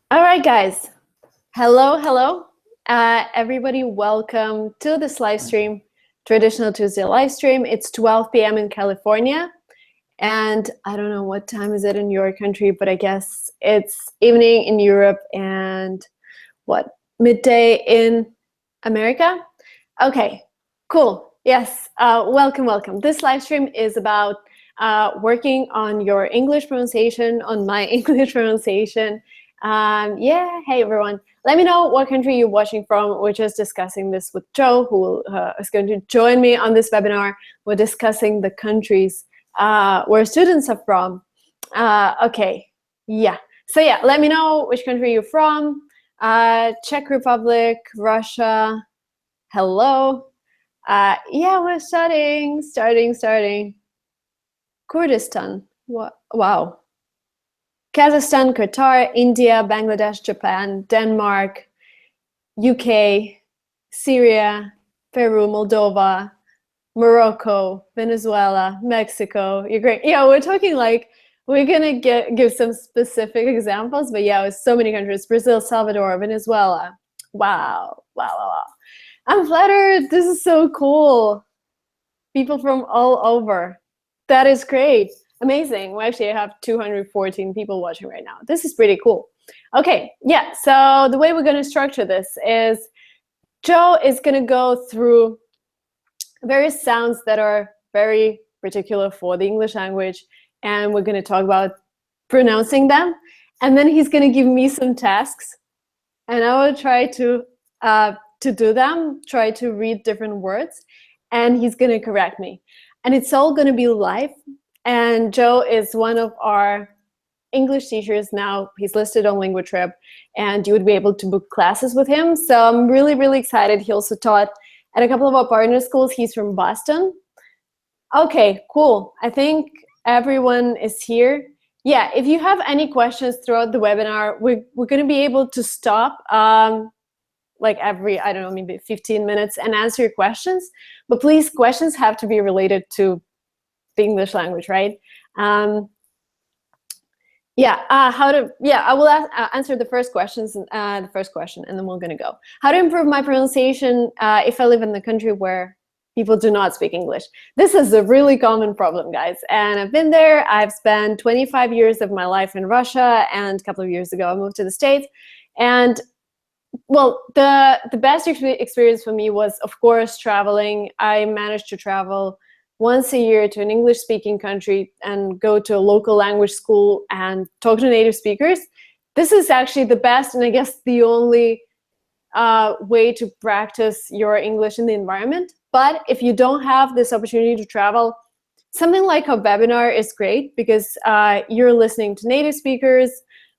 All right, guys. Hello, hello. Everybody, welcome to this live stream, Traditional Tuesday live stream. It's 12 p.m. in California. And I don't know what time is it in your country, but I guess it's evening in Europe and what, midday in America? Okay, cool. Yes, welcome, welcome. This live stream is about working on your English pronunciation, on my English pronunciation. Yeah, hey everyone. Let me know what country you're watching from. We're just discussing this with Joe, who is going to join me on this webinar. We're discussing the countries where students are from. Okay, yeah. So yeah, let me know which country you're from. Czech Republic, Russia, hello. Yeah, we're starting. Kurdistan, wow. Kazakhstan, Qatar, India, Bangladesh, Japan, Denmark, UK, Syria, Peru, Moldova, Morocco, Venezuela, Mexico, Ukraine. Yeah, we're talking like, we're gonna give some specific examples, but yeah, with so many countries, Brazil, Salvador, Venezuela. Wow. I'm flattered, this is so cool. People from all over. That is great. Amazing. Well, actually, I have 214 people watching right now. This is pretty cool. Okay, yeah, so the way we're going to structure this is Joe is going to go through various sounds that are very particular for the English language, and we're going to talk about pronouncing them. And then he's going to give me some tasks, and I will try to do them, try to read different words, and he's going to correct me. And it's all going to be live. And Joe is one of our English teachers now. He's listed on LinguaTrip, and you would be able to book classes with him. So I'm really, really excited. He also taught at a couple of our partner schools. He's from Boston. Okay, cool. I think everyone is here. Yeah, if you have any questions throughout the webinar, we're going to be able to stop like every, I don't know, maybe 15 minutes and answer your questions. But please, questions have to be related to the English language, right? I will answer the first questions, the first question, and then we're gonna go. How to improve my pronunciation if I live in the country where people do not speak English? This is a really common problem, guys, and I've been there. I've spent 25 years of my life in Russia, and a couple of years ago I moved to the States. And well, the best experience for me was, of course, traveling. I managed to travel once a year to an English-speaking country and go to a local language school and talk to native speakers. This is actually the best and I guess the only way to practice your English in the environment. But if you don't have this opportunity to travel, something like a webinar is great because you're listening to native speakers,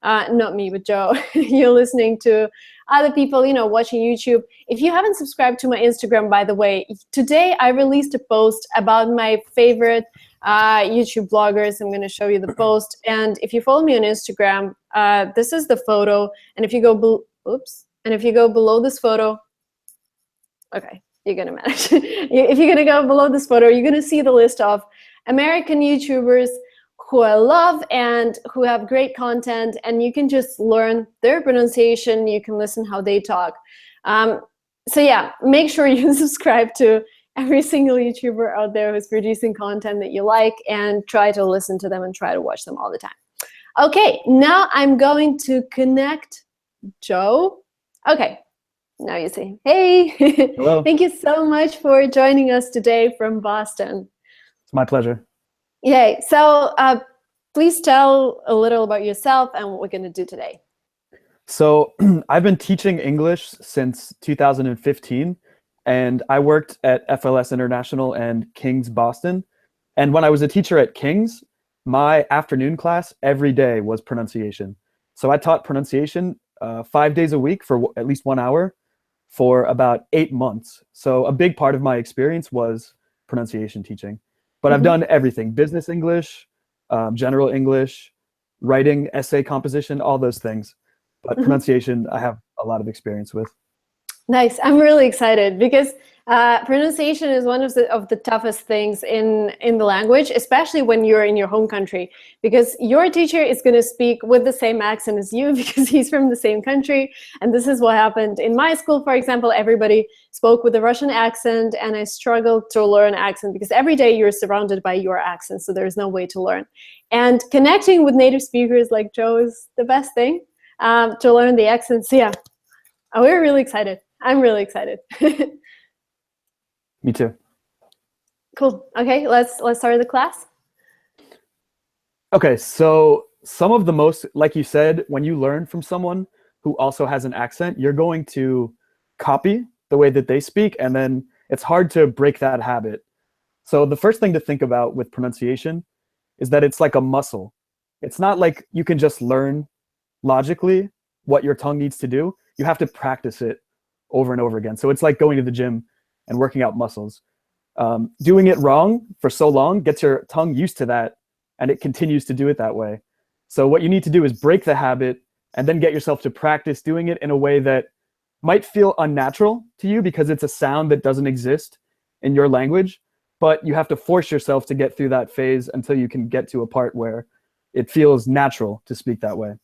not me, but Joe. You're listening to other people, you know, watching YouTube. If you haven't subscribed to my Instagram, by the way, today I released a post about my favorite YouTube bloggers. I'm going to show you the post. And if you follow me on Instagram, this is the photo. And if you go, and if you go below this photo, okay, you're going to manage. If you're going to go below this photo, you're going to see the list of American YouTubers who I love and who have great content, and you can just learn their pronunciation. You can listen how they talk. So yeah, make sure you subscribe to every single YouTuber out there who's producing content that you like, and try to listen to them and try to watch them all the time. Okay, now I'm going to connect Joe. Okay, now you see. Hey, hello. Thank you so much for joining us today from Boston. It's my pleasure. Yay. So please tell a little about yourself and what we're going to do today. So I've been teaching English since 2015, and I worked at FLS International and King's Boston. And when I was a teacher at King's, my afternoon class every day was pronunciation. So I taught pronunciation 5 days a week for at least 1 hour for about 8 months. So a big part of my experience was pronunciation teaching. But I've done everything: business English, general English, writing, essay composition, all those things. But pronunciation, I have a lot of experience with. Nice. I'm really excited because Pronunciation is one of the toughest things in the language, especially when you're in your home country, because your teacher is going to speak with the same accent as you because he's from the same country. And this is what happened in my school, for example. Everybody spoke with a Russian accent, and I struggled to learn accent because every day you're surrounded by your accent, so there's no way to learn. And connecting with native speakers like Joe is the best thing to learn the accents. Yeah, we're really excited. I'm really excited. Me too. Cool. Okay, let's start the class. Okay, so some of the most, like you said, when you learn from someone who also has an accent, you're going to copy the way that they speak, and then it's hard to break that habit. So the first thing to think about with pronunciation is that it's like a muscle. It's not like you can just learn logically what your tongue needs to do. You have to practice it over and over again. So it's like going to the gym and working out muscles. Doing it wrong for so long gets your tongue used to that, and it continues to do it that way. So what you need to do is break the habit and then get yourself to practice doing it in a way that might feel unnatural to you because it's a sound that doesn't exist in your language, but you have to force yourself to get through that phase until you can get to a part where it feels natural to speak that way.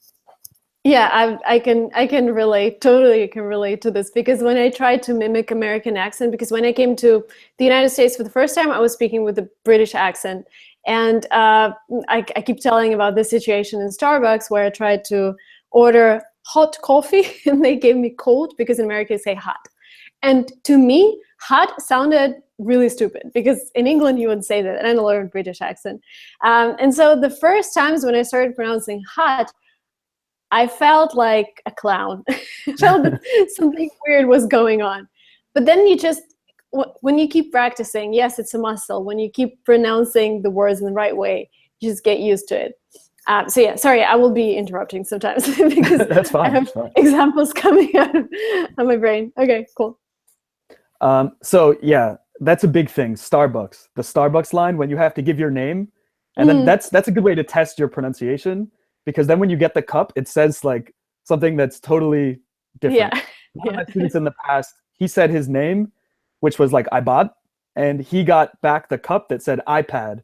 Yeah, I can relate, totally can relate to this, because when I tried to mimic American accent, because when I came to the United States for the first time, I was speaking with a British accent. And I keep telling about this situation in Starbucks where I tried to order hot coffee and they gave me cold, because in America they say hot. And to me, hot sounded really stupid, because in England you wouldn't say that, and I learned British accent. And so the first times when I started pronouncing hot, I felt like a clown. I felt that something weird was going on. But then you just, when you keep practicing, yes, it's a muscle. When you keep pronouncing the words in the right way, you just get used to it. So yeah, sorry, I will be interrupting sometimes because That's fine. I have examples coming out of my brain. Okay, cool. So yeah, that's a big thing. Starbucks, the Starbucks line, when you have to give your name, and then that's a good way to test your pronunciation, because then when you get the cup, it says like something that's totally different. Yeah. One of my students in the past, he said his name, which was like iPod, and he got back the cup that said iPad.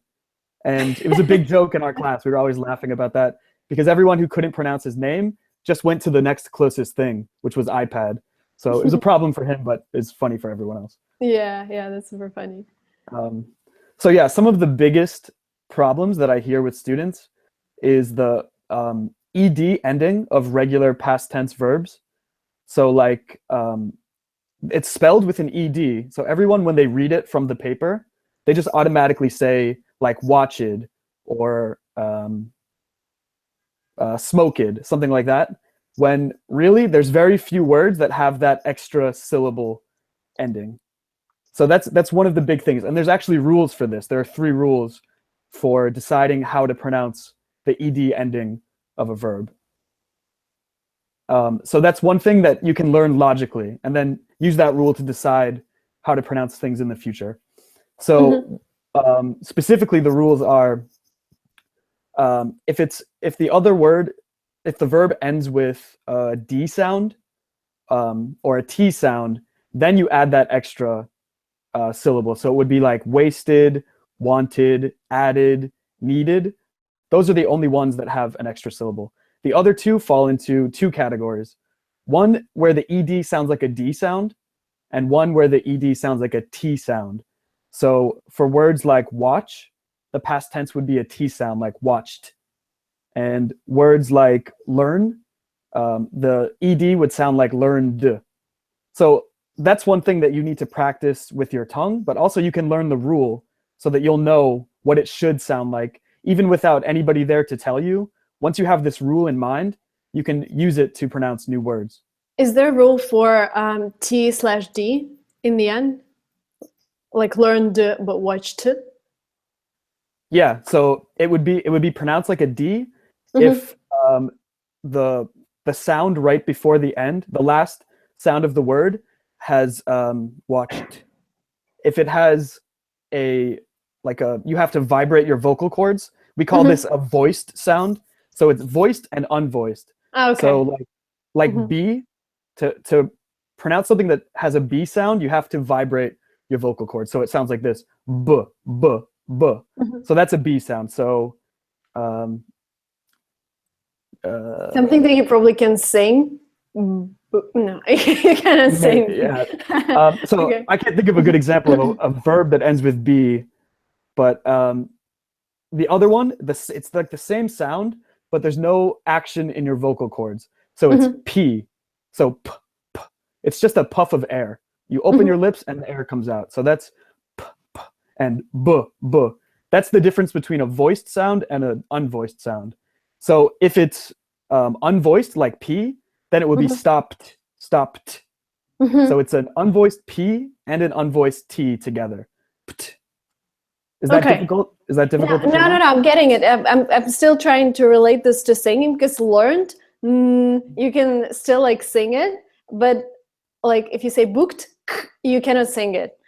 And it was a big joke in our class. We were always laughing about that because everyone who couldn't pronounce his name just went to the next closest thing, which was iPad. So it was a problem for him, but it's funny for everyone else. Yeah, that's super funny. So yeah, some of the biggest problems that I hear with students is the ed ending of regular past tense verbs. So like it's spelled with an ed. So everyone, when they read it from the paper, they just automatically say like watched or smoked, something like that. When really there's very few words that have that extra syllable ending. So that's one of the big things. And there's actually rules for this. There are 3 rules for deciding how to pronounce the ed ending of a verb. So that's one thing that you can learn logically, and then use that rule to decide how to pronounce things in the future. So specifically, the rules are if the verb ends with a D sound or a T sound, then you add that extra syllable. So it would be like wasted, wanted, added, needed. Those are the only ones that have an extra syllable. The other 2 fall into 2 categories. One where the ed sounds like a D sound, and one where the ed sounds like a T sound. So for words like watch, the past tense would be a T sound, like watched. And words like learn, the ed would sound like learned. So that's one thing that you need to practice with your tongue, but also you can learn the rule so that you'll know what it should sound like, even without anybody there to tell you. Once you have this rule in mind, you can use it to pronounce new words. Is there a rule for T/D in the end? Like learned but watched? Yeah, so it would be pronounced like a D if the sound right before the end, the last sound of the word, has watched. If it has you have to vibrate your vocal cords. We call this a voiced sound. So it's voiced and unvoiced. Oh, okay. So like B, to pronounce something that has a B sound, you have to vibrate your vocal cords. So it sounds like this, b, b, b. So that's a B sound. So something that you probably can sing. No, you cannot sing. Yeah. So Okay. I can't think of a good example of a verb that ends with B, but the other one, it's like the same sound, but there's no action in your vocal cords. So it's P. So p, p. It's just a puff of air. You open your lips and the air comes out. So that's p, p, and b, b. That's the difference between a voiced sound and an unvoiced sound. So if it's unvoiced, like P, then it would be stopped, stopped. So it's an unvoiced P and an unvoiced T together. Pt. Is that difficult? Is that difficult? No, I'm getting it. I'm still trying to relate this to singing, because learned, you can still like sing it, but like if you say booked, you cannot sing it.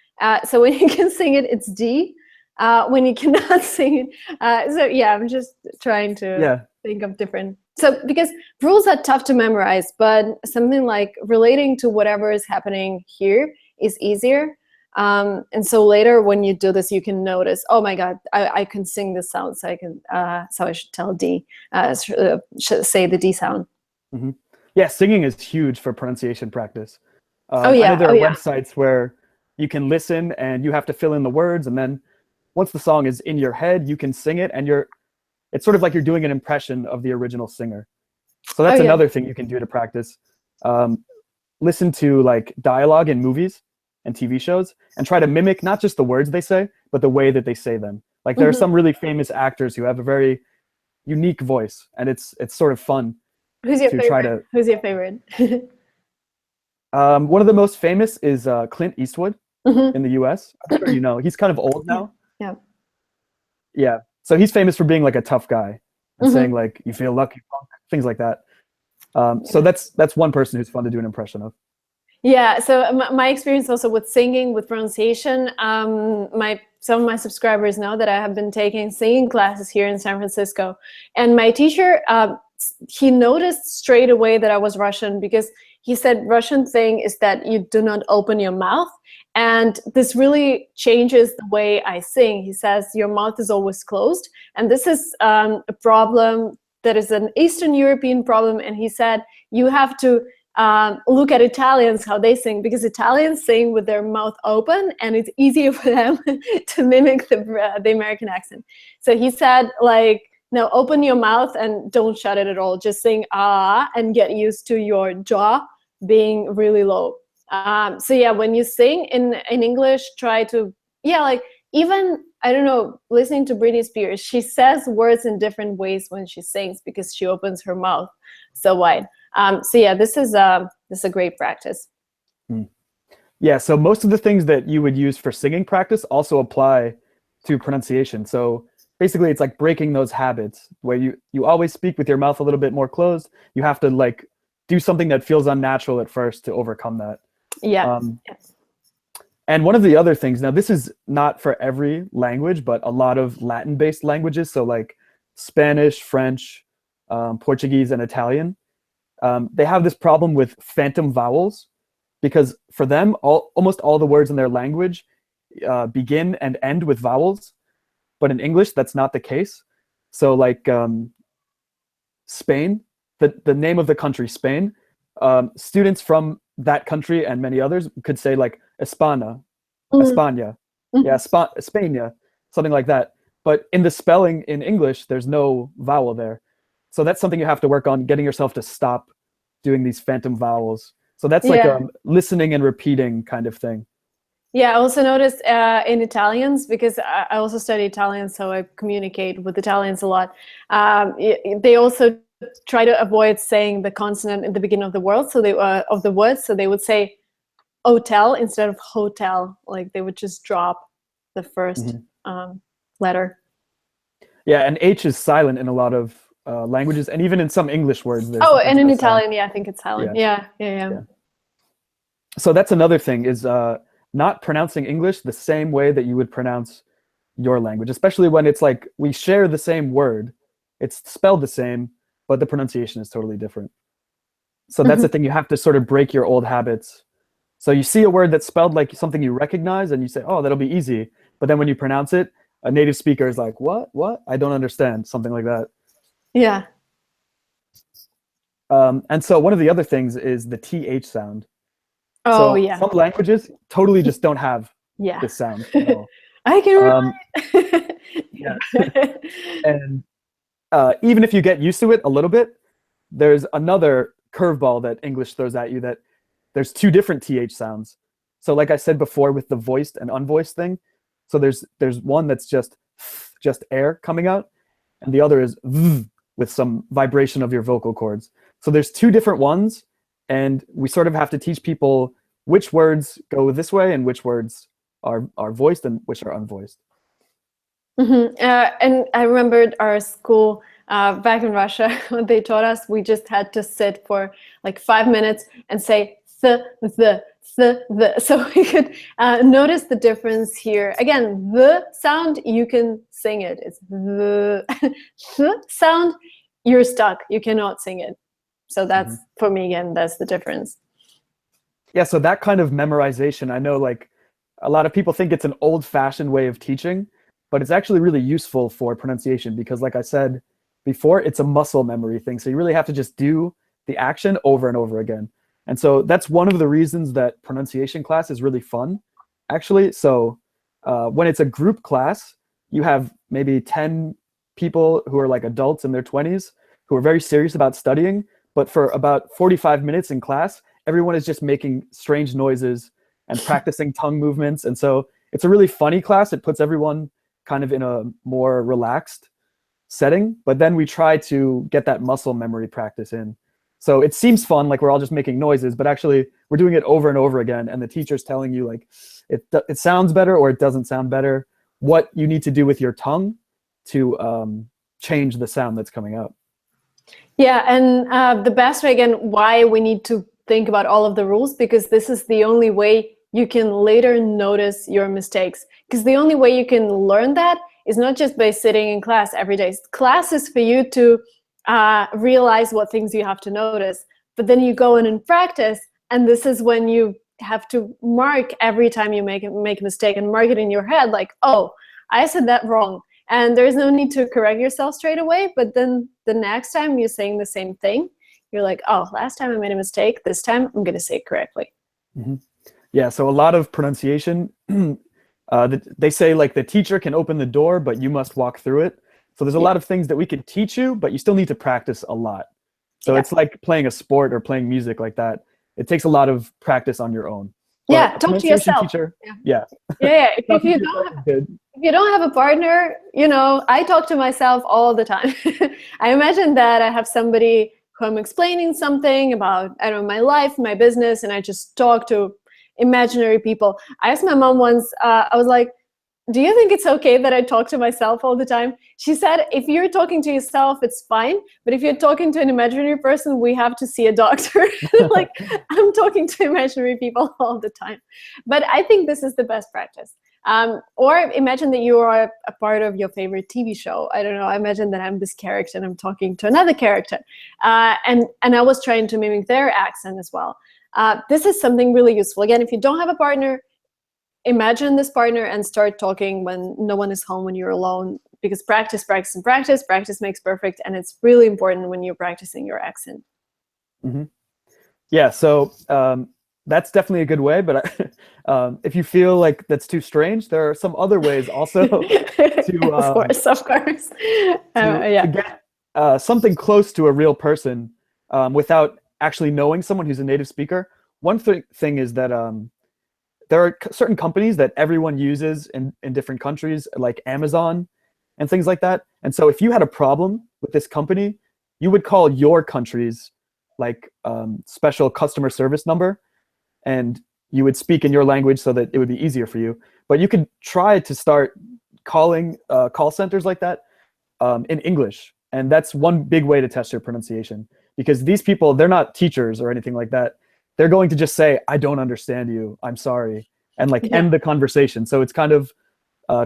So when you can sing it, it's D. When you cannot sing it, so yeah, I'm just trying to think of different. So because rules are tough to memorize, but something like relating to whatever is happening here is easier. And so later when you do this, you can notice, oh my God, I can sing this sound, so I can, so I should tell D, should say the D sound. Yeah, singing is huge for pronunciation practice. I know there are websites where you can listen and you have to fill in the words, and then once the song is in your head, you can sing it, and it's sort of like you're doing an impression of the original singer. So that's another thing you can do to practice. Listen to like dialogue in movies and TV shows and try to mimic not just the words they say, but the way that they say them. Like there are some really famous actors who have a very unique voice, and it's sort of fun. Who's your favorite? Who's your favorite? One of the most famous is Clint Eastwood in the US. I'm sure you know. He's kind of old now. Yeah. Yeah. So he's famous for being like a tough guy and saying like, you feel lucky, punk, things like that. So that's one person who's fun to do an impression of. Yeah, so my experience also with singing, with pronunciation, some of my subscribers know that I have been taking singing classes here in San Francisco. And my teacher, he noticed straight away that I was Russian, because he said Russian thing is that you do not open your mouth. And this really changes the way I sing. He says your mouth is always closed. And this is a problem that is an Eastern European problem. And he said you have to look at Italians, how they sing, because Italians sing with their mouth open, and it's easier for them to mimic the American accent. So he said, like, no, open your mouth and don't shut it at all. Just sing ah, and get used to your jaw being really low. So yeah, when you sing in English, try to, like, even, I don't know, listening to Britney Spears, she says words in different ways when she sings because she opens her mouth so wide. So yeah, this is a great practice. Yeah, so most of the things that you would use for singing practice also apply to pronunciation. So basically it's like breaking those habits where you always speak with your mouth a little bit more closed. You have to like do something that feels unnatural at first to overcome that. Yeah. And one of the other things, now this is not for every language, but a lot of Latin-based languages, so like Spanish, French, Portuguese, and Italian, they have this problem with phantom vowels, because for them, almost all the words in their language begin and end with vowels, but in English, that's not the case. So like Spain, the name of the country, Spain, students from that country and many others could say like España, España, España, something like that. But in the spelling in English, there's no vowel there. So that's something you have to work on, getting yourself to stop doing these phantom vowels. So that's like a listening and repeating kind of thing. Yeah, I also noticed in Italians, because I also study Italian, so I communicate with Italians a lot. They also try to avoid saying the consonant in the beginning of the word, so they would say hotel instead of hotel. Like they would just drop the first letter. Yeah, and H is silent in a lot of languages, and even in some English words. And in Italian, I think it's silent. Yeah. So that's another thing, is not pronouncing English the same way that you would pronounce your language, especially when it's like we share the same word, it's spelled the same, but the pronunciation is totally different. So that's the thing, you have to sort of break your old habits So you see a word that's spelled like something you recognize and you say, oh, that'll be easy. But then when you pronounce it, a native speaker is like, what? I don't understand, something like that. Yeah. And so one of the other things is the TH sound. Oh, So yeah. some languages totally just don't have Yeah. this sound at all. I can relate. Yeah. And even if you get used to it a little bit, there's another curveball that English throws at you, that there's two different TH sounds. So like I said before with the voiced and unvoiced thing, so there's one that's just air coming out, and the other is v, with some vibration of your vocal cords. So there's two different ones, and we sort of have to teach people which words go this way and which words are voiced and which are unvoiced. Mm-hmm. And I remembered our school back in Russia, when they taught us, we just had to sit for like 5 minutes and say the, so we could notice the difference here. Again, the sound, you can sing it. It's the sound, you're stuck. You cannot sing it. So that's, for me, again, that's the difference. Yeah, so that kind of memorization, I know like a lot of people think it's an old-fashioned way of teaching, but it's actually really useful for pronunciation because, like I said before, it's a muscle memory thing. So you really have to just do the action over and over again. And so that's one of the reasons that pronunciation class is really fun, actually. So when it's a group class, you have maybe 10 people who are like adults in their 20s who are very serious about studying, but for about 45 minutes in class, everyone is just making strange noises and practicing tongue movements. And so it's a really funny class. It puts everyone kind of in a more relaxed setting, but then we try to get that muscle memory practice in. So it seems fun, like we're all just making noises, but actually we're doing it over and over again, and the teacher's telling you like it sounds better or it doesn't sound better, what you need to do with your tongue to change the sound that's coming out. Yeah, and the best way, again, why we need to think about all of the rules, because this is the only way you can later notice your mistakes. Because the only way you can learn that is not just by sitting in class every day. Class is for you to realize what things you have to notice, but then you go in and practice, and this is when you have to mark every time you make a mistake and mark it in your head, like, oh, I said that wrong. And there's no need to correct yourself straight away, but then the next time you're saying the same thing, you're like, oh, last time I made a mistake, this time I'm going to say it correctly. Mm-hmm. Yeah, so a lot of pronunciation, they say like the teacher can open the door, but you must walk through it. So there's a lot of things that we could teach you, but you still need to practice a lot. So it's like playing a sport or playing music like that. It takes a lot of practice on your own. But talk to yourself. Teacher, If you don't have a partner, you know, I talk to myself all the time. I imagine that I have somebody who I'm explaining something about, I don't know, my life, my business, and I just talk to imaginary people. I asked my mom once, I was like, do you think it's okay that I talk to myself all the time? She said, if you're talking to yourself, it's fine. But if you're talking to an imaginary person, we have to see a doctor. Like, I'm talking to imaginary people all the time. But I think this is the best practice. Or imagine that you are a part of your favorite TV show. I don't know. I imagine that I'm this character and I'm talking to another character. And I was trying to mimic their accent as well. This is something really useful. Again, if you don't have a partner, imagine this partner and start talking when no one is home, when you're alone, because practice, practice, and practice. Practice makes perfect, and it's really important when you're practicing your accent. Mm-hmm. Yeah, so that's definitely a good way, but if you feel like that's too strange, there are some other ways also to, of course. to get something close to a real person without actually knowing someone who's a native speaker. One thing is that there are certain companies that everyone uses in different countries, like Amazon and things like that. And so if you had a problem with this company, you would call your country's like special customer service number, and you would speak in your language so that it would be easier for you. But you could try to start calling call centers like that in English. And that's one big way to test your pronunciation, because these people, they're not teachers or anything like that. They're going to just say, I don't understand you, I'm sorry, and like end the conversation. So it's kind of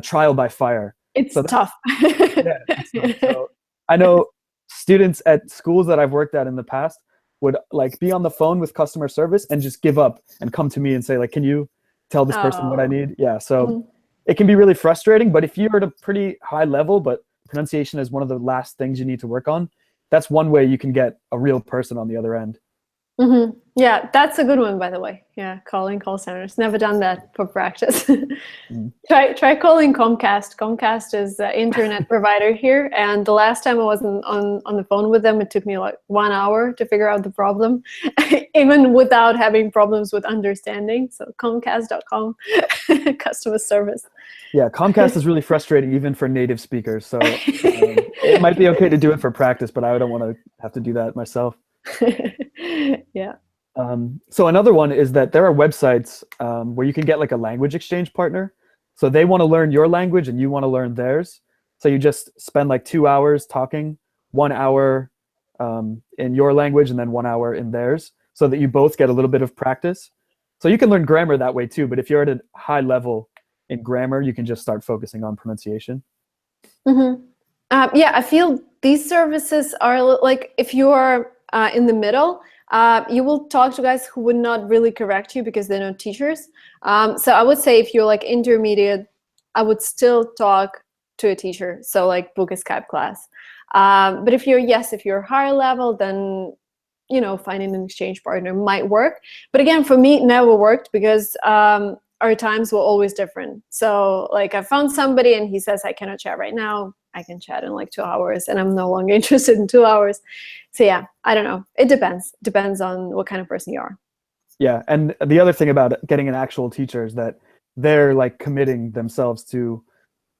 trial by fire. It's tough. It's tough. So I know students at schools that I've worked at in the past, would like be on the phone with customer service and just give up and come to me and say like, can you tell this person what I need? Yeah, so it can be really frustrating, but if you're at a pretty high level, but pronunciation is one of the last things you need to work on, that's one way you can get a real person on the other end. Yeah, that's a good one, by the way. Yeah, calling call centers. Never done that for practice. Try calling Comcast. Comcast is the internet provider here, and the last time I was on the phone with them, it took me like 1 hour to figure out the problem, even without having problems with understanding. So Comcast.com, customer service. Yeah, Comcast is really frustrating even for native speakers. So it might be okay to do it for practice, but I don't want to have to do that myself. Yeah. So another one is that there are websites where you can get like a language exchange partner. So they want to learn your language and you want to learn theirs. So you just spend like 2 hours talking, 1 hour in your language and then 1 hour in theirs, so that you both get a little bit of practice. So you can learn grammar that way too, but if you're at a high level in grammar, you can just start focusing on pronunciation. Yeah, I feel these services are like, if you are in the middle, you will talk to guys who would not really correct you because they're not teachers. So I would say if you're like intermediate, I would still talk to a teacher. So like book a Skype class. But if you're higher level, then finding an exchange partner might work. But again, for me, it never worked because our times were always different. So like I found somebody and he says, I cannot chat right now. I can chat in like 2 hours and I'm no longer interested in 2 hours. So yeah, I don't know. It depends on what kind of person you are. Yeah, and the other thing about getting an actual teacher is that they're like committing themselves to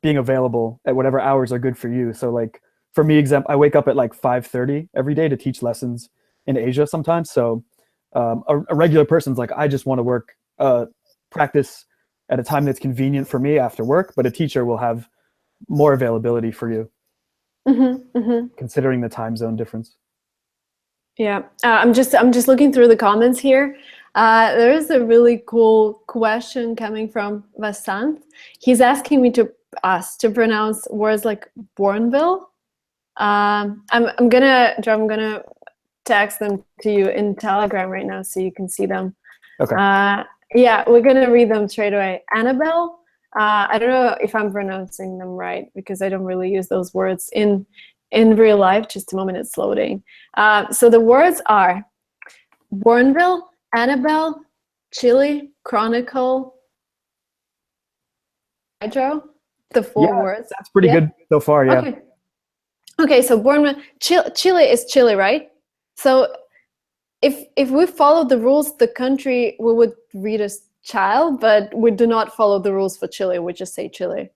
being available at whatever hours are good for you. So like for me, I wake up at like 5:30 every day to teach lessons in Asia sometimes. So a regular person's like, I just want to work practice at a time that's convenient for me after work, but a teacher will have more availability for you, considering the time zone difference. Yeah, I'm just looking through the comments here. There is a really cool question coming from Vasant. He's asking me to pronounce words like Bourneville. I'm gonna text them to you in Telegram right now so you can see them. Okay. Yeah, we're gonna read them straight away. Annabelle. I don't know if I'm pronouncing them right because I don't really use those words in real life. Just a moment, it's loading. So the words are Bourneville, Annabelle, Chile, Chronicle, Hydro. The four words. That's pretty good so far. Yeah. Okay. So Bourneville, Chile is Chile, right? So if we follow the rules, the country we would read as child, but we do not follow the rules for Chile. We just say Chile.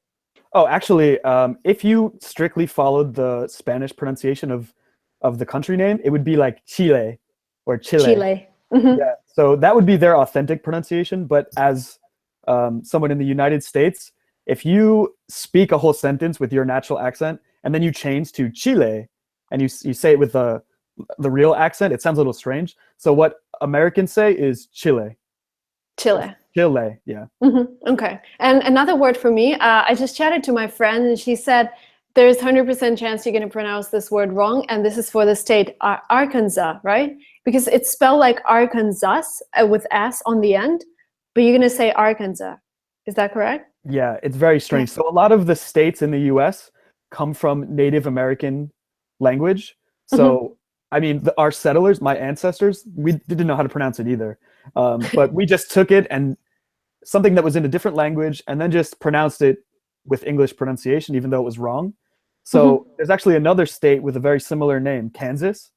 Oh, actually, if you strictly followed the Spanish pronunciation of the country name, it would be like Chile or Chile. Chile. Yeah, so that would be their authentic pronunciation. But as someone in the United States, if you speak a whole sentence with your natural accent and then you change to Chile and you say it with the real accent, it sounds a little strange. So what Americans say is Chile. Chile. Chile, yeah. Okay. And another word for me, I just chatted to my friend and she said there's 100% chance you're going to pronounce this word wrong, and this is for the state Arkansas, right? Because it's spelled like Arkansas with S on the end, but you're going to say Arkansas. Is that correct? Yeah, it's very strange. So a lot of the states in the US come from Native American language. So I mean, our settlers, my ancestors, we didn't know how to pronounce it either. But we just took it and something that was in a different language and then just pronounced it with English pronunciation, even though it was wrong. So there's actually another state with a very similar name, Kansas,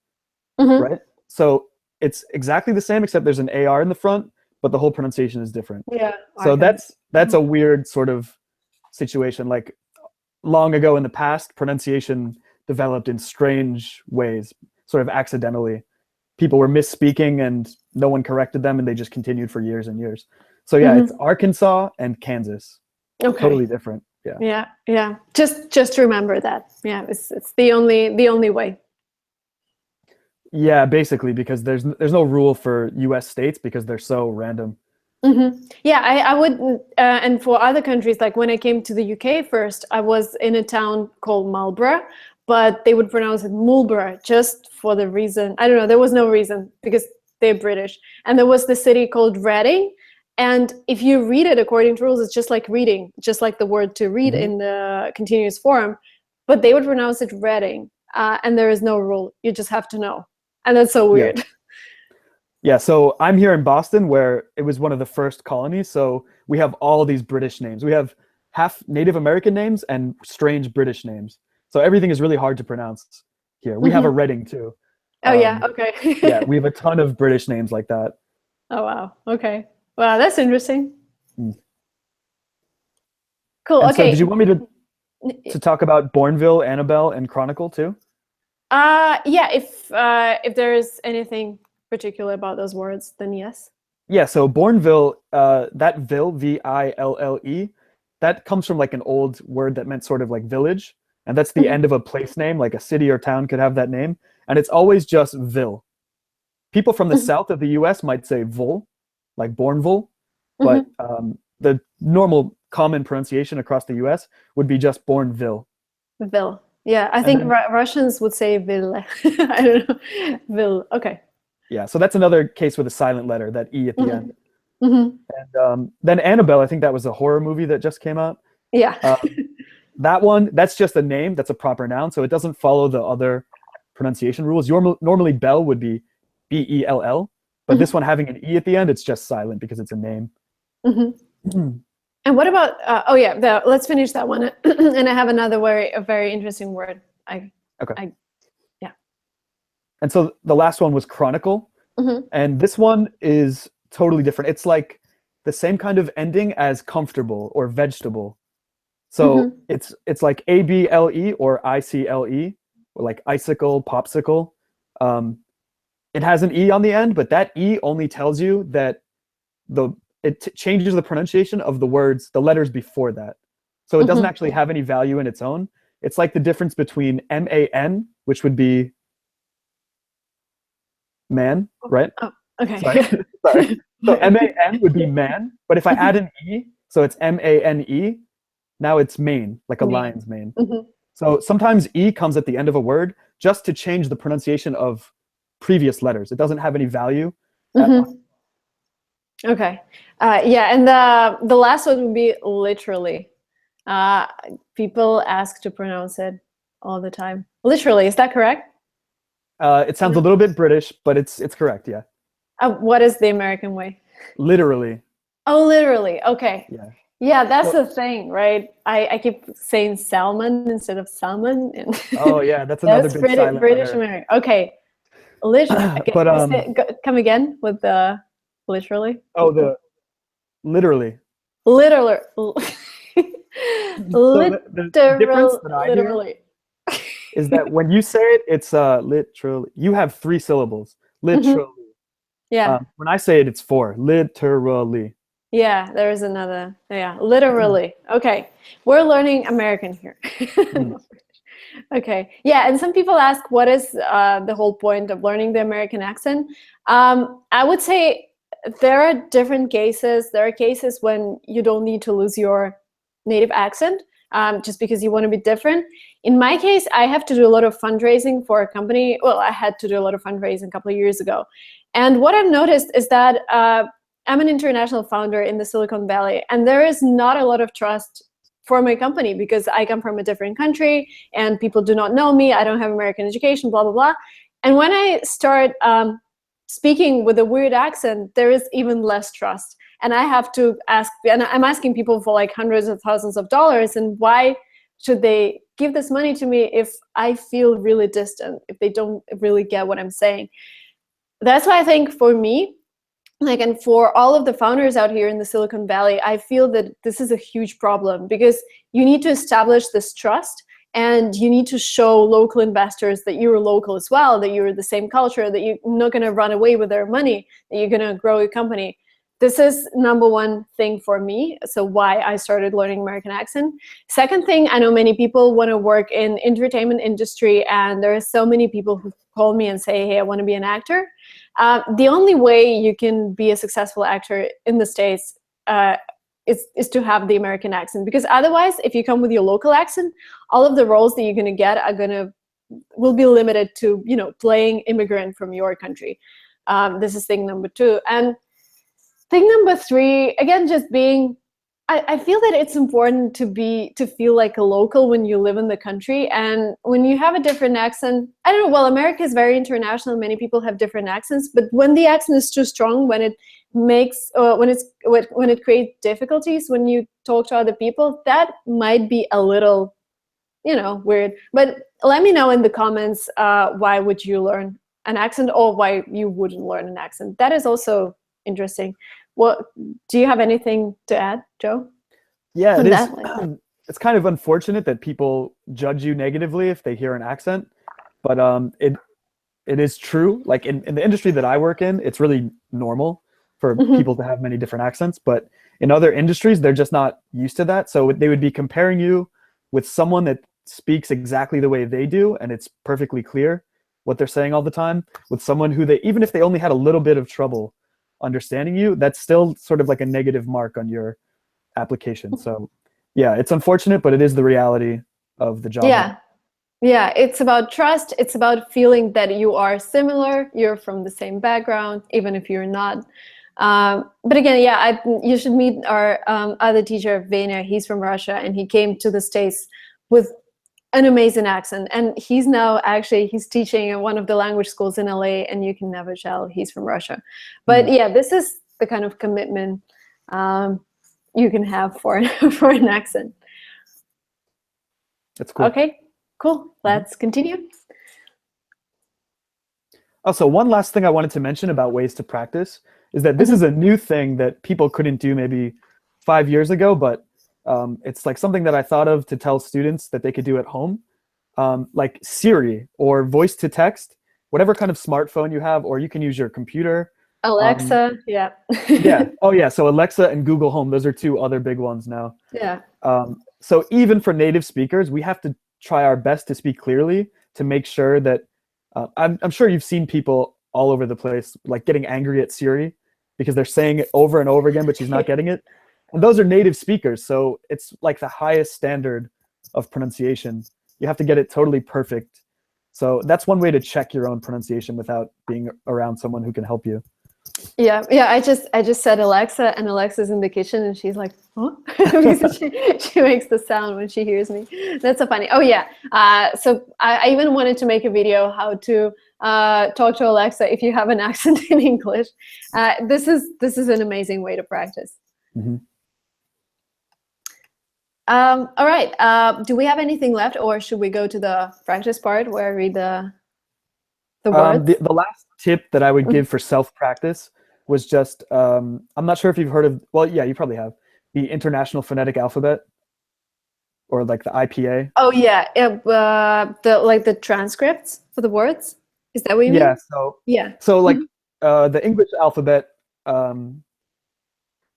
right? So it's exactly the same, except there's an AR in the front, but the whole pronunciation is different. Yeah. So that's a weird sort of situation. Like long ago in the past, pronunciation developed in strange ways, sort of accidentally. People were misspeaking and no one corrected them and they just continued for years and years. So yeah, it's Arkansas and Kansas. Okay. Totally different. Yeah. Yeah. Just remember that. Yeah, it's the only way. Yeah, basically, because there's no rule for US states because they're so random. Yeah, I would, and for other countries, like when I came to the UK first, I was in a town called Marlborough, but they would pronounce it Mulborough just for the reason, I don't know, there was no reason because they're British. And there was the city called Reading. And if you read it according to rules, it's just like reading, just like the word to read in the continuous form, but they would pronounce it Reading. And there is no rule, you just have to know. And that's so weird. Yeah, so I'm here in Boston where it was one of the first colonies. So we have all these British names. We have half Native American names and strange British names. So everything is really hard to pronounce here. We have a Reading too. Oh, yeah, okay. Yeah, we have a ton of British names like that. Oh, wow, okay. Wow, that's interesting. Cool, And okay. so did you want me to talk about Bourneville, Annabelle, and Chronicle too? Yeah, if there is anything particular about those words, then yes. Yeah, so Bourneville, that ville, V-I-L-L-E, that comes from like an old word that meant sort of like village. And that's the end of a place name, like a city or town could have that name. And it's always just ville. People from the south of the US might say Vol, like Bourneville. But the normal common pronunciation across the US would be just Bourneville. Ville. Yeah, I think Russians would say Ville. I don't know. Ville, okay. Yeah, so that's another case with a silent letter, that E at the end. And then Annabelle, I think that was a horror movie that just came out. Yeah. That one, that's just a name, that's a proper noun, so it doesn't follow the other pronunciation rules. Normally Bell would be B-E-L-L, but this one having an E at the end, it's just silent because it's a name. And what about, oh yeah, let's finish that one. And I have another very interesting word. Yeah. And so the last one was chronicle. And this one is totally different. It's like the same kind of ending as comfortable or vegetable. So it's like A-B-L-E or I-C-L-E, or like icicle, popsicle. It has an E on the end, but that E only tells you that it changes the pronunciation of the words, the letters before that. So it doesn't actually have any value in its own. It's like the difference between M-A-N, which would be man, right? Oh, okay. Sorry. So M-A-N would be man, but if I add an E, so it's M-A-N-E, now it's mane, like a lion's mane. So sometimes E comes at the end of a word just to change the pronunciation of previous letters. It doesn't have any value. Okay. Yeah, and the last one would be literally. People ask to pronounce it all the time. Literally, is that correct? It sounds a little bit British, but it's correct, yeah. What is the American way? Literally. Oh, literally. Okay. Yeah. Yeah, that's the thing, right? I keep saying salmon instead of salmon. And oh yeah, that's another big silent British letter. American. Okay. Literally. Okay. But come again with the literally. Oh, the literally. Literally. So the difference that I hear is that when you say it, it's literally. You have 3 syllables. Literally. Yeah. When I say it, it's 4. Literally. Yeah, there is another. Yeah, literally. Okay, we're learning American here. Okay. Yeah, and some people ask, what is the whole point of learning the American accent? I would say there are different cases. There are cases when you don't need to lose your native accent just because you want to be different. In my case, I have to do a lot of fundraising for a company. Well, I had to do a lot of fundraising a couple of years ago. And what I've noticed is that I'm an international founder in the Silicon Valley, and there is not a lot of trust for my company because I come from a different country and people do not know me. I don't have American education, blah, blah, blah. And when I start speaking with a weird accent, there is even less trust. And I have to ask, and I'm asking people for like hundreds of thousands of dollars, and why should they give this money to me if I feel really distant, if they don't really get what I'm saying? That's why I think for me, and for all of the founders out here in the Silicon Valley, I feel that this is a huge problem because you need to establish this trust and you need to show local investors that you're local as well, that you're the same culture, that you're not going to run away with their money, that you're going to grow your company. This is number one thing for me, so why I started learning American accent. Second thing, I know many people want to work in entertainment industry, and there are so many people who call me and say, hey, I want to be an actor. The only way you can be a successful actor in the States is to have the American accent, because otherwise, if you come with your local accent, all of the roles that you're gonna get will be limited to, you know, playing immigrant from your country. This is thing number 2. And thing number 3, again, just being, I feel that it's important to feel like a local when you live in the country. And when you have a different accent, I don't know, well, America is very international. Many people have different accents, but when the accent is too strong, when it makes, when it creates difficulties when you talk to other people, that might be a little, you know, weird. But let me know in the comments, why would you learn an accent, or why you wouldn't learn an accent. That is also interesting. What do you have anything to add, Joe? Yeah, it is. It's kind of unfortunate that people judge you negatively if they hear an accent, but it is true. Like in the industry that I work in, it's really normal for people to have many different accents, but in other industries, they're just not used to that. So they would be comparing you with someone that speaks exactly the way they do, and it's perfectly clear what they're saying all the time, with someone who even if they only had a little bit of trouble understanding you, that's still sort of like a negative mark on your application. So yeah, it's unfortunate, but it is the reality of the job. Yeah, it's about trust. It's about feeling that you are similar, you're from the same background, even if you're not. But again, yeah, you should meet our other teacher, Vena. He's from Russia, and he came to the States with an amazing accent, and he's now he's teaching at one of the language schools in LA, and you can never tell he's from Russia. But yeah, this is the kind of commitment you can have for an accent. That's cool. Okay, cool. Let's continue. Also, one last thing I wanted to mention about ways to practice is that this is a new thing that people couldn't do maybe 5 years ago, but it's like something that I thought of to tell students that they could do at home, like Siri or voice to text, whatever kind of smartphone you have, or you can use your computer. Alexa, yeah. Yeah. Oh yeah. So Alexa and Google Home, those are 2 other big ones now. Yeah. So even for native speakers, we have to try our best to speak clearly to make sure that, I'm sure you've seen people all over the place like getting angry at Siri because they're saying it over and over again, but she's not getting it. And those are native speakers, so it's like the highest standard of pronunciation. You have to get it totally perfect. So that's one way to check your own pronunciation without being around someone who can help you. Yeah. I just said Alexa, and Alexa's in the kitchen, and she's like, huh? Because she makes the sound when she hears me. That's so funny. Oh yeah. So I even wanted to make a video how to talk to Alexa if you have an accent in English. This is an amazing way to practice. All right. Do we have anything left, or should we go to the practice part where I read the words? The last tip that I would give for self-practice was just, I'm not sure if you've heard of, well, yeah, you probably have, the International Phonetic Alphabet, or like the IPA. Oh yeah, the transcripts for the words. Is that what you mean? Yeah. So like the English alphabet,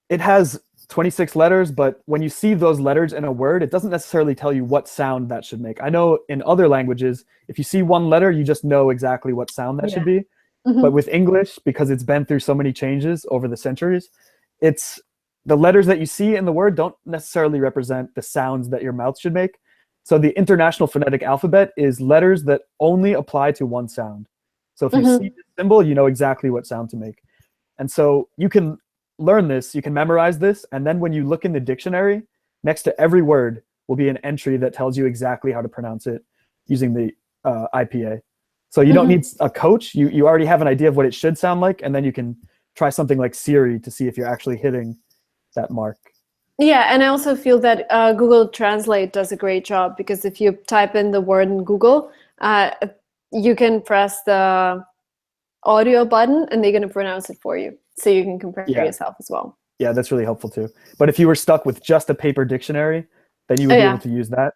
it has 26 letters, but when you see those letters in a word, it doesn't necessarily tell you what sound that should make. I know in other languages, if you see one letter, you just know exactly what sound that should be. But with English, because it's been through so many changes over the centuries, it's the letters that you see in the word don't necessarily represent the sounds that your mouth should make. So the International Phonetic Alphabet is letters that only apply to one sound. So if you see the symbol, you know exactly what sound to make. And so you can learn this, you can memorize this, and then when you look in the dictionary, next to every word will be an entry that tells you exactly how to pronounce it using the IPA. So you don't need a coach, you already have an idea of what it should sound like, and then you can try something like Siri to see if you're actually hitting that mark. Yeah, and I also feel that Google Translate does a great job, because if you type in the word in Google, you can press the audio button and they're going to pronounce it for you. So you can compare yourself as well. Yeah, that's really helpful too. But if you were stuck with just a paper dictionary, then you would be able to use that.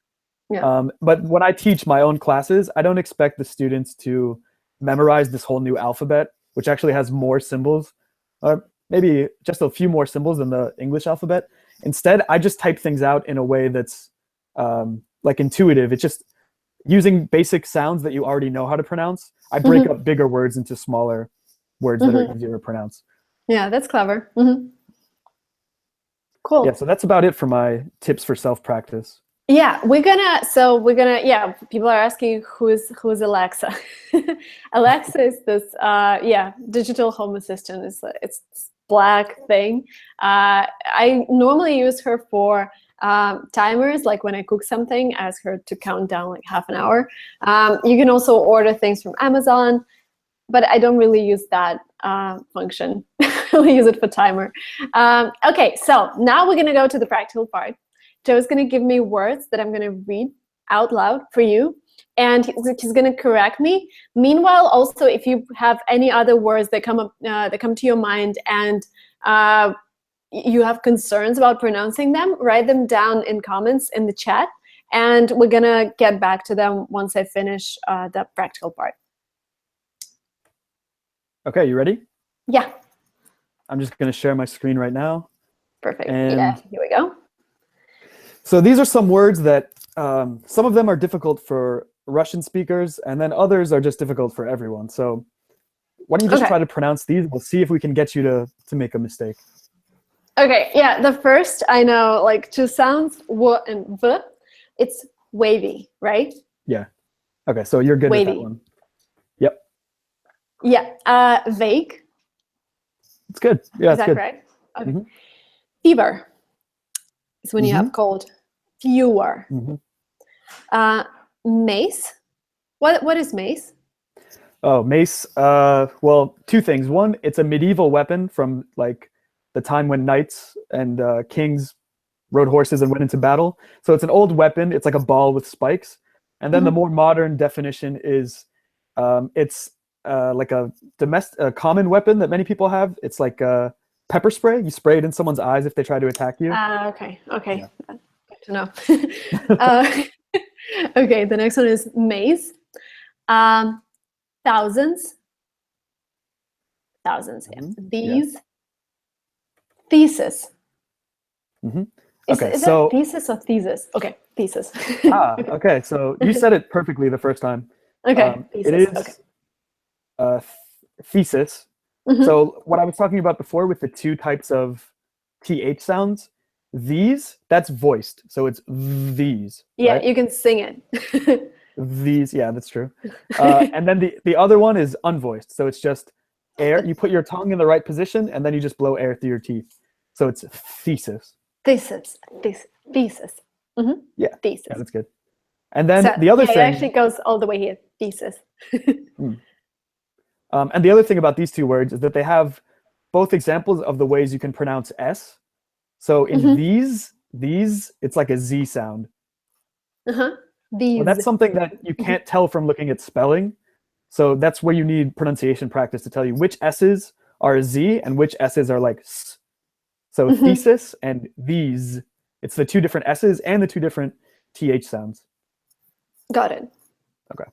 Yeah. But when I teach my own classes, I don't expect the students to memorize this whole new alphabet, which actually has more symbols, maybe just a few more symbols than the English alphabet. Instead, I just type things out in a way that's like intuitive. It's just using basic sounds that you already know how to pronounce. I break up bigger words into smaller words that are easier to pronounce. Yeah, that's clever. Cool. So that's about it for my tips for self-practice. Yeah, yeah, people are asking who's Alexa. Alexa is this digital home assistant. It's this black thing. I normally use her for timers, like when I cook something, I ask her to count down like half an hour. You can also order things from Amazon, but I don't really use that function. I only use it for timer. Okay, so now we're gonna go to the practical part. Joe's gonna give me words that I'm gonna read out loud for you, and he's gonna correct me. Meanwhile, also, if you have any other words that come up, that come to your mind, and you have concerns about pronouncing them, write them down in comments in the chat, and we're gonna get back to them once I finish the practical part. Okay, you ready? Yeah. I'm just gonna share my screen right now. Perfect. And yeah, here we go. so these are some words that some of them are difficult for Russian speakers, and then others are just difficult for everyone. So why don't you just try to pronounce these? We'll see if we can get you to make a mistake. Okay, yeah, the first I know, like two sounds, w and v. It's wavy, right? Yeah. Okay, so you're good with that one. Yep. Yeah. Vague. It's good. Yeah, Is that good. correct? Okay. Fever. It's when you have cold. Fewer. Mace. What is mace? Oh, mace. Well, two things. One, it's a medieval weapon from like the time when knights and kings rode horses and went into battle. So it's an old weapon. It's like a ball with spikes. And then the more modern definition is it's like a common weapon that many people have. It's like pepper spray. You spray it in someone's eyes if they try to attack you. Okay. Yeah. Good to know. Okay, the next one is maze. Thousands. Yeah. These. Thesis. Okay, is so it thesis or thesis? Okay, thesis. Okay, so you said it perfectly the first time. Okay, thesis. It is thesis. So what I was talking about before with the two types of th sounds, that's voiced, so it's these. Yeah, right? you can sing it. These, yeah, that's true. And then the other one is unvoiced, so it's just air. You put your tongue in the right position, and then you just blow air through your teeth. So it's thesis. Thesis. Yeah, thesis. Yeah, that's good. And then So, the other it thing actually goes all the way here. Thesis. And the other thing about these two words is that they have both examples of the ways you can pronounce S. So in these, it's like a Z sound. These. Well, that's something that you can't tell from looking at spelling. So that's where you need pronunciation practice to tell you which S's are a Z and which S's are like S. So thesis and these, it's the two different S's and the two different TH sounds. Got it. Okay.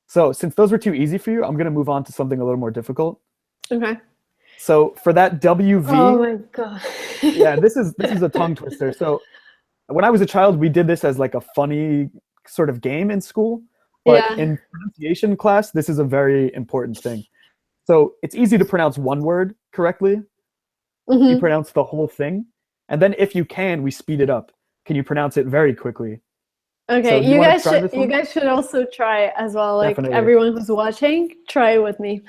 So since those were too easy for you, I'm going to move on to something a little more difficult. Okay. So for that WV, oh my god. yeah, this is a tongue twister. So when I was a child, we did this as like a funny sort of game in school. But in pronunciation class, this is a very important thing. So it's easy to pronounce one word correctly. You pronounce the whole thing. And then if you can, we speed it up. Can you pronounce it very quickly? Okay, So you guys should also try as well. Like Definitely. Everyone who's watching, try it with me.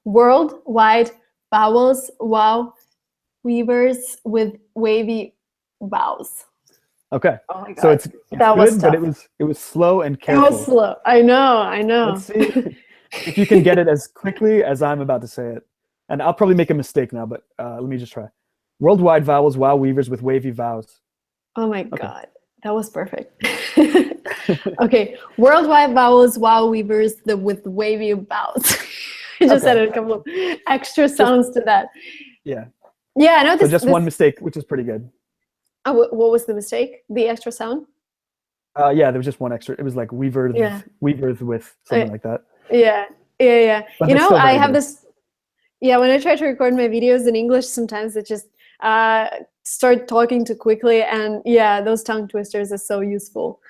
Worldwide vowels, wow, weavers with wavy vows. Okay. Oh my god. So it's that good, was tough. but it was slow and careful. It was slow. I know. Let's see if you can get it as quickly as I'm about to say it. And I'll probably make a mistake now, but let me just try. Worldwide vowels, wow, weavers with wavy vows. Oh my god. That was perfect. Okay. Worldwide vowels, wow, weavers with wavy vows. I just added a couple of extra sounds to that. Yeah. Yeah, I know this. So just one mistake, which is pretty good. What was the mistake? The extra sound? Yeah, there was just one extra. It was like weavers with something like that. Yeah. But you know, I have good. this. Yeah, when I try to record my videos in English, sometimes it just start talking too quickly, and those tongue twisters are so useful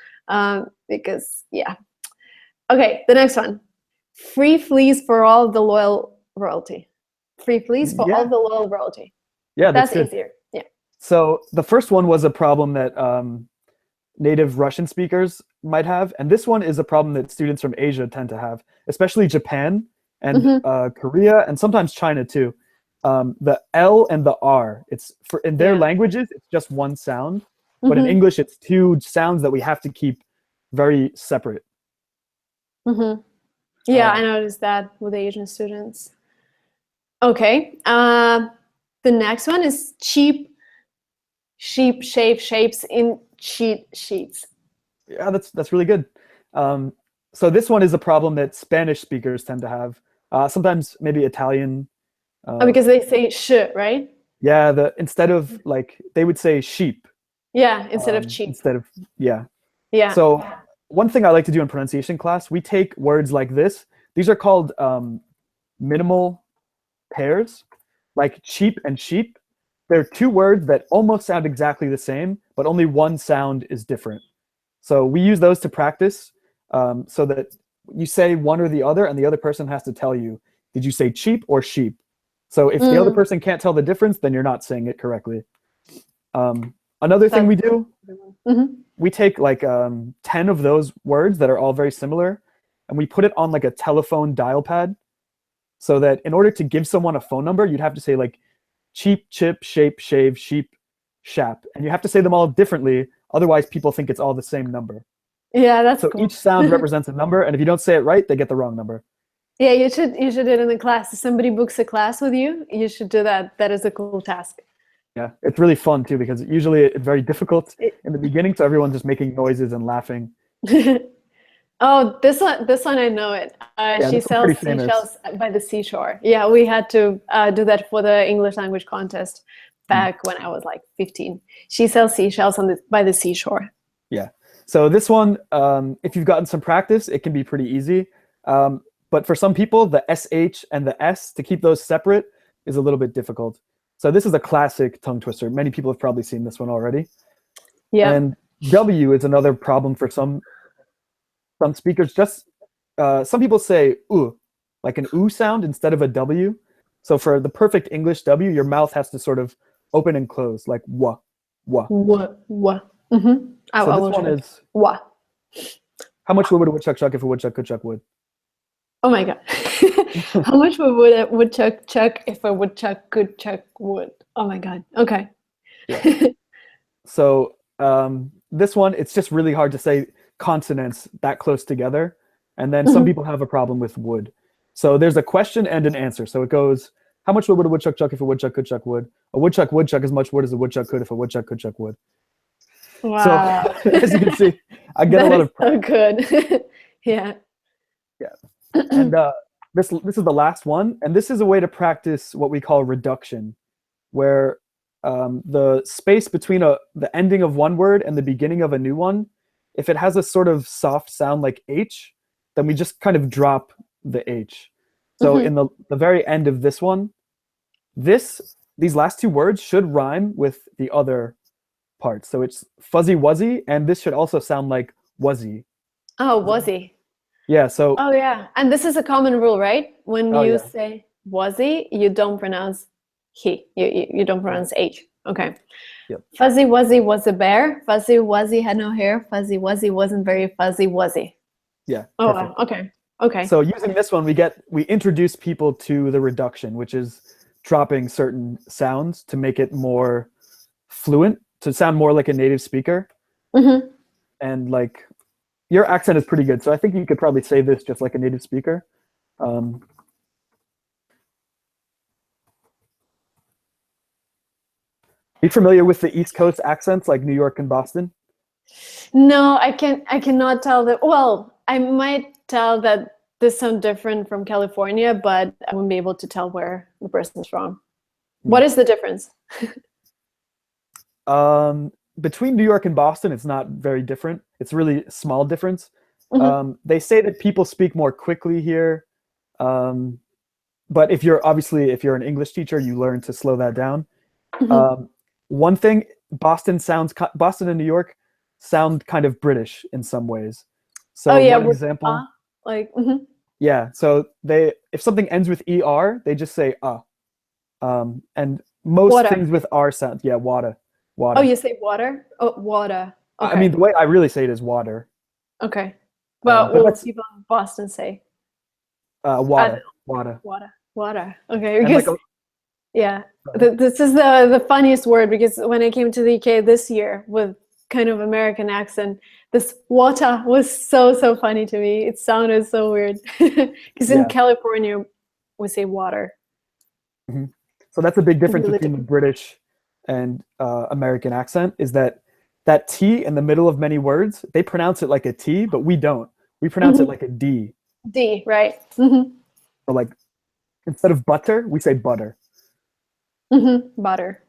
because Okay, the next one. Free fleas for all the loyal royalty. Free fleas for all the loyal royalty. Yeah, that's easier. Yeah. So the first one was a problem that native Russian speakers might have, and this one is a problem that students from Asia tend to have, especially Japan and Korea, and sometimes China too. The L and the R, it's for in their languages, it's just one sound, but in English, it's two sounds that we have to keep very separate. Yeah, I noticed that with Asian students. Okay, the next one is cheap sheep shape shapes in cheat sheets. Yeah, that's really good. So this one is a problem that Spanish speakers tend to have. Sometimes maybe Italian. Because they say sh, right? Yeah, instead of like they would say sheep. Yeah, instead of cheap. Instead of Yeah. So one thing I like to do in pronunciation class, we take words like this. These are called minimal pairs, like cheap and sheep. They're two words that almost sound exactly the same, but only one sound is different. So we use those to practice so that you say one or the other, and the other person has to tell you, did you say cheap or sheep? So if the other person can't tell the difference, then you're not saying it correctly. Another thing we do, we take like 10 of those words that are all very similar, and we put it on like a telephone dial pad, so that in order to give someone a phone number, you'd have to say like cheap, chip, shape, shave, sheep, shap. And you have to say them all differently, otherwise people think it's all the same number. Yeah, that's so cool. Each sound represents a number, and if you don't say it right, they get the wrong number. Yeah, you should do it in the class. If somebody books a class with you, you should do that. That is a cool task. Yeah, it's really fun too, because usually it's very difficult in the beginning, so everyone's just making noises and laughing. Oh, this one I know it. She sells seashells by the seashore. Yeah, we had to do that for the English language contest back when I was like 15. She sells seashells by the seashore. Yeah. So this one, if you've gotten some practice, it can be pretty easy. But for some people, the SH and the S, to keep those separate is a little bit difficult. So this is a classic tongue twister. Many people have probably seen this one already. Yeah. And W is another problem for some speakers. Just some people say "oo," like an "oo" sound instead of a W. So for the perfect English W, your mouth has to sort of open and close, like "wa, wa." Wa. So this one is wa. How much wood would a woodchuck chuck if a woodchuck could chuck wood? Oh my god. How much would a woodchuck chuck if a woodchuck could chuck wood? Oh my god. Okay. Yeah. So this one, it's just really hard to say consonants that close together. And then some people have a problem with wood. So there's a question and an answer. So it goes, how much wood would a woodchuck chuck if a woodchuck could chuck wood? A woodchuck would chuck as much wood as a woodchuck could if a woodchuck could chuck wood. Wow. So as you can see, I get a lot of so good. Yeah. Yeah. And this is the last one. And this is a way to practice what we call reduction, where the space between the ending of one word and the beginning of a new one, if it has a sort of soft sound like H, then we just kind of drop the H. So in the very end of this one, these last two words should rhyme with the other parts. So it's fuzzy wuzzy, and this should also sound like wuzzy. Oh, wuzzy. Yeah, so... Oh, yeah. And this is a common rule, right? When you say wuzzy, you don't pronounce he. You don't pronounce H. Okay. Yep. Fuzzy wuzzy was a bear. Fuzzy wuzzy had no hair. Fuzzy wuzzy wasn't very fuzzy wuzzy. Yeah. Oh, wow. Okay. Okay. So using this one, we introduce people to the reduction, which is dropping certain sounds to make it more fluent, to sound more like a native speaker. And like, your accent is pretty good, so I think you could probably say this just like a native speaker. Are you familiar with the East Coast accents like New York and Boston? No, I cannot tell that. Well, I might tell that this sounds different from California, but I wouldn't be able to tell where the person's from. What is the difference? Between New York and Boston, it's not very different. It's really a small difference. They say that people speak more quickly here. But if you're an English teacher, you learn to slow that down. One thing, Boston and New York sound kind of British in some ways. So one example, yeah. So if something ends with er, they just say and most things with r sound, water. Water. Oh, you say water? Oh, water. Okay. I mean, the way I really say it is water. Okay. Well, But what that's people in Boston say? water. Water. Water. Water. Okay, And like because yeah, this is the funniest word, because when I came to the UK this year with kind of American accent, this water was so funny to me. It sounded so weird because in Yeah. California we say water. So that's a big difference Really between the different. British and American accent, is that that T in the middle of many words, they pronounce it like a T, but we don't. We pronounce it like a D. D, right? So like instead of butter, we say butter. Butter.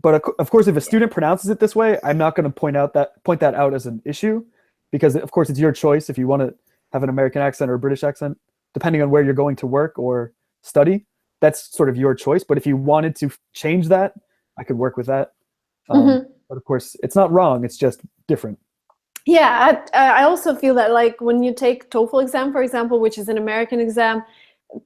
But of course, if a student pronounces it this way, I'm not going to point that out as an issue, because of course it's your choice if you want to have an American accent or a British accent, depending on where you're going to work or study. That's sort of your choice. But if you wanted to change that, I could work with that. But of course, it's not wrong. It's just different. Yeah, I also feel that, like, when you take TOEFL exam, for example, which is an American exam,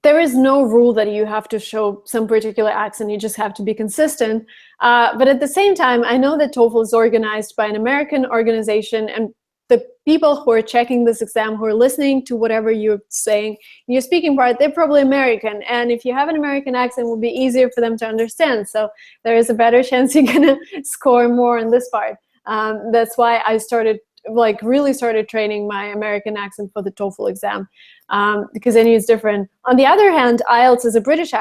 there is no rule that you have to show some particular accent. You just have to be consistent. But at the same time, I know that TOEFL is organized by an American organization, and the people who are checking this exam, who are listening to whatever you're saying in your speaking part, they're probably American. And if you have an American accent, it will be easier for them to understand. So there is a better chance you're gonna score more on this part. That's why I really started training my American accent for the TOEFL exam, because I knew it's different. On the other hand, IELTS is a British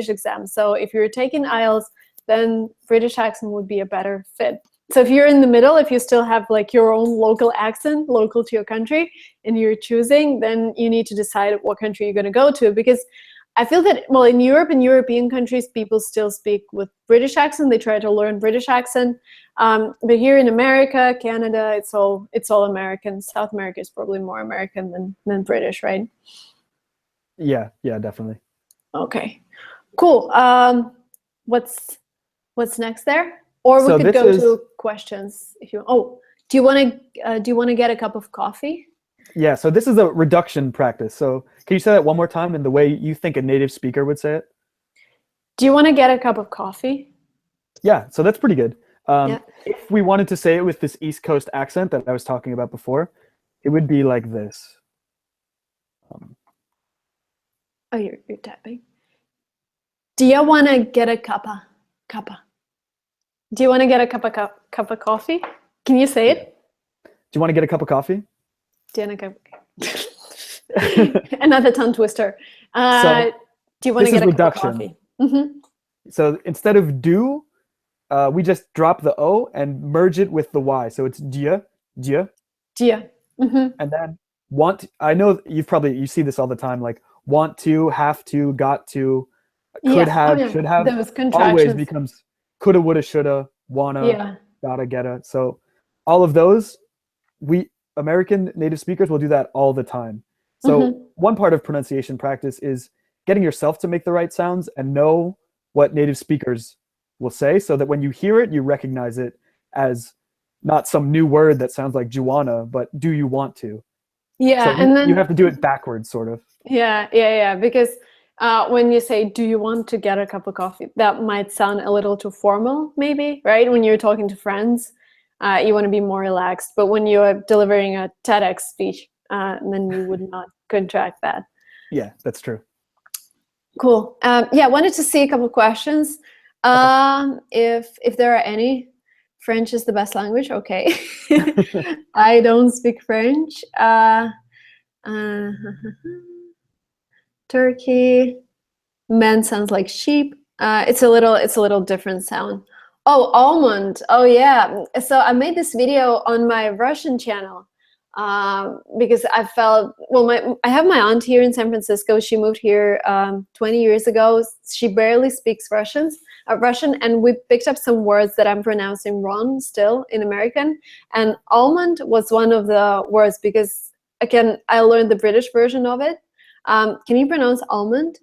exam. So if you're taking IELTS, then British accent would be a better fit. So if you're in the middle, if you still have like your own local accent, local to your country, and you're choosing, then you need to decide what country you're going to go to. Because I feel that, well, in Europe and European countries, people still speak with British accent. They try to learn British accent. But here in America, Canada, it's all American. South America is probably more American than British, right? Yeah, definitely. Okay, cool. What's next there? Or we could go to questions if you. Oh, do you want to get a cup of coffee? Yeah. So this is a reduction practice. So can you say that one more time in the way you think a native speaker would say it? Do you want to get a cup of coffee? Yeah. So that's pretty good. Yeah. If we wanted to say it with this East Coast accent that I was talking about before, it would be like this. Oh, you're tapping. Do you want to get a cuppa? Do you want to get a cup of coffee? Can you say it? Do you want to get a cup of coffee? Do you want to Another tongue twister. Do you want to get a cup of coffee? So instead of do, we just drop the O and merge it with the Y. So it's dia. And then want. I know you see this all the time, like want to, have to, got to, could have, should have. Those contractions. Always becomes coulda, woulda, shoulda, wanna, gotta, getta. So all of those, we American native speakers will do that all the time. So one part of pronunciation practice is getting yourself to make the right sounds and know what native speakers will say, so that when you hear it, you recognize it as not some new word that sounds like Juana, but do you want to? Yeah, so and then you have to do it backwards, sort of. Yeah. Because when you say, do you want to get a cup of coffee, that might sound a little too formal, maybe, right? When you're talking to friends, you want to be more relaxed. But when you're delivering a TEDx speech, then you would not contract that. Yeah, that's true. Cool. Yeah, I wanted to see a couple of questions. If there are any. French is the best language. Okay. I don't speak French. Turkey. Men sounds like sheep. It's a little different sound. Oh, almond. Oh yeah. So I made this video on my Russian channel because I felt, well, I have my aunt here in San Francisco. She moved here 20 years ago. She barely speaks Russian, and we picked up some words that I'm pronouncing wrong still in American. And almond was one of the words, because again, I learned the British version of it. Can you pronounce almond?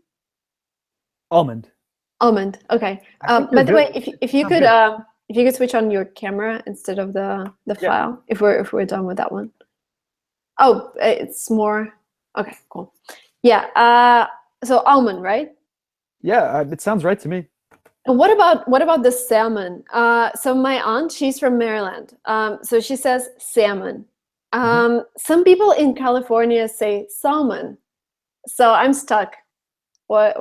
Almond. Almond. Okay. By the way, if you could switch on your camera instead of the file, if we're done with that one. Oh, it's more. Okay, cool. Yeah. So almond, right? Yeah, it sounds right to me. And what about the salmon? So my aunt, she's from Maryland. So she says salmon. Some people in California say salmon. So I'm stuck. What?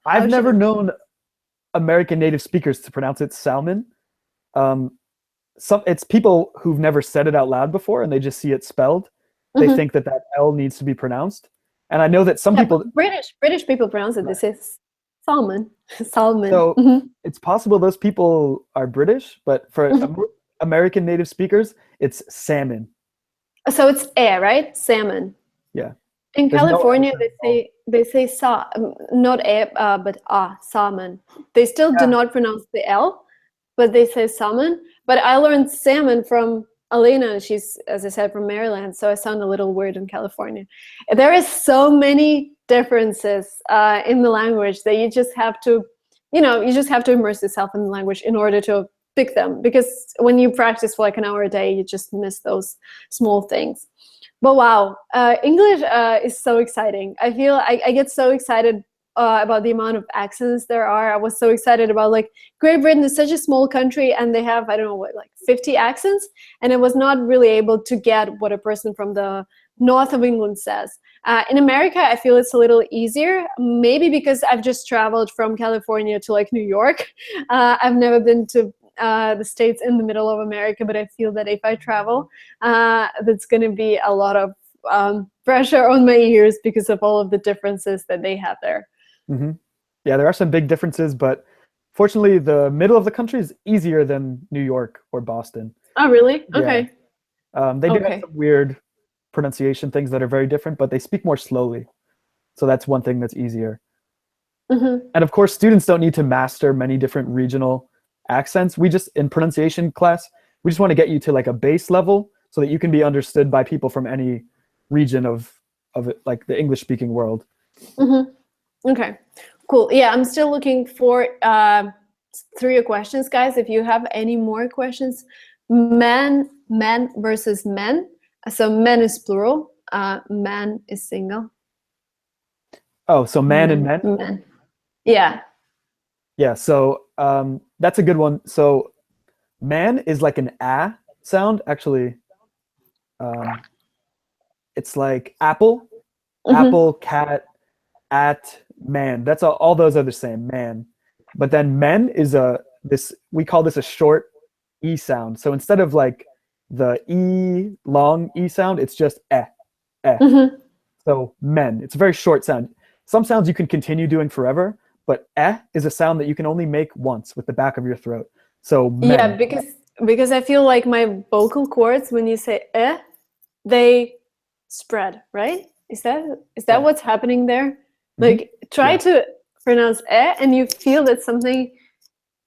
I've should never I- known American native speakers to pronounce it salmon. Um, it's people who've never said it out loud before and they just see it spelled. They Mhm. think that that L needs to be pronounced. And I know that some Yeah, people, but British people pronounce it. This is salmon, salmon. so it's possible those people are British, but for American native speakers, it's salmon. So it's air, right? Salmon. Yeah. In There's no L California, sound at all. they say not air, but salmon. They still do Yeah. not pronounce the L, but they say salmon. But I learned salmon from Elena. She's, as I said, from Maryland, so I sound a little weird in California. There is so many differences in the language that you just have to, you just have to immerse yourself in the language in order to pick them. Because when you practice for like an hour a day, you just miss those small things. But wow, English is so exciting. I feel I get so excited about the amount of accents there are. I was so excited about like Great Britain is such a small country and they have, I don't know what, like 50 accents. And I was not really able to get what a person from the north of England says. In America, I feel it's a little easier, maybe because I've just traveled from California to like New York. I've never been to the States in the middle of America, but I feel that if I travel, that's going to be a lot of pressure on my ears because of all of the differences that they have there. Yeah, there are some big differences, but fortunately, the middle of the country is easier than New York or Boston. Oh, really? Yeah. Okay. They do have some weird pronunciation things that are very different, but they speak more slowly. So that's one thing that's easier. And of course, students don't need to master many different regional accents. We just, in pronunciation class, we just want to get you to like a base level so that you can be understood by people from any region of it, like the English speaking world. Okay, cool. Yeah, I'm still looking for 3 questions, guys. If you have any more questions, men versus men. So men is plural, man is single. Oh, so man and men? Men. Yeah. Yeah, so that's a good one. So man is like an ah sound. Actually, it's like apple, apple, cat, at, man. That's all those are the same, man. But then men is we call this a short e sound. So instead of like the e long e sound, it's just eh, eh. So men. It's a very short sound. Some sounds you can continue doing forever, but eh is a sound that you can only make once with the back of your throat. So men. Yeah, because I feel like my vocal cords, when you say eh, they spread, right? Is that what's happening there? Like try to pronounce eh and you feel that something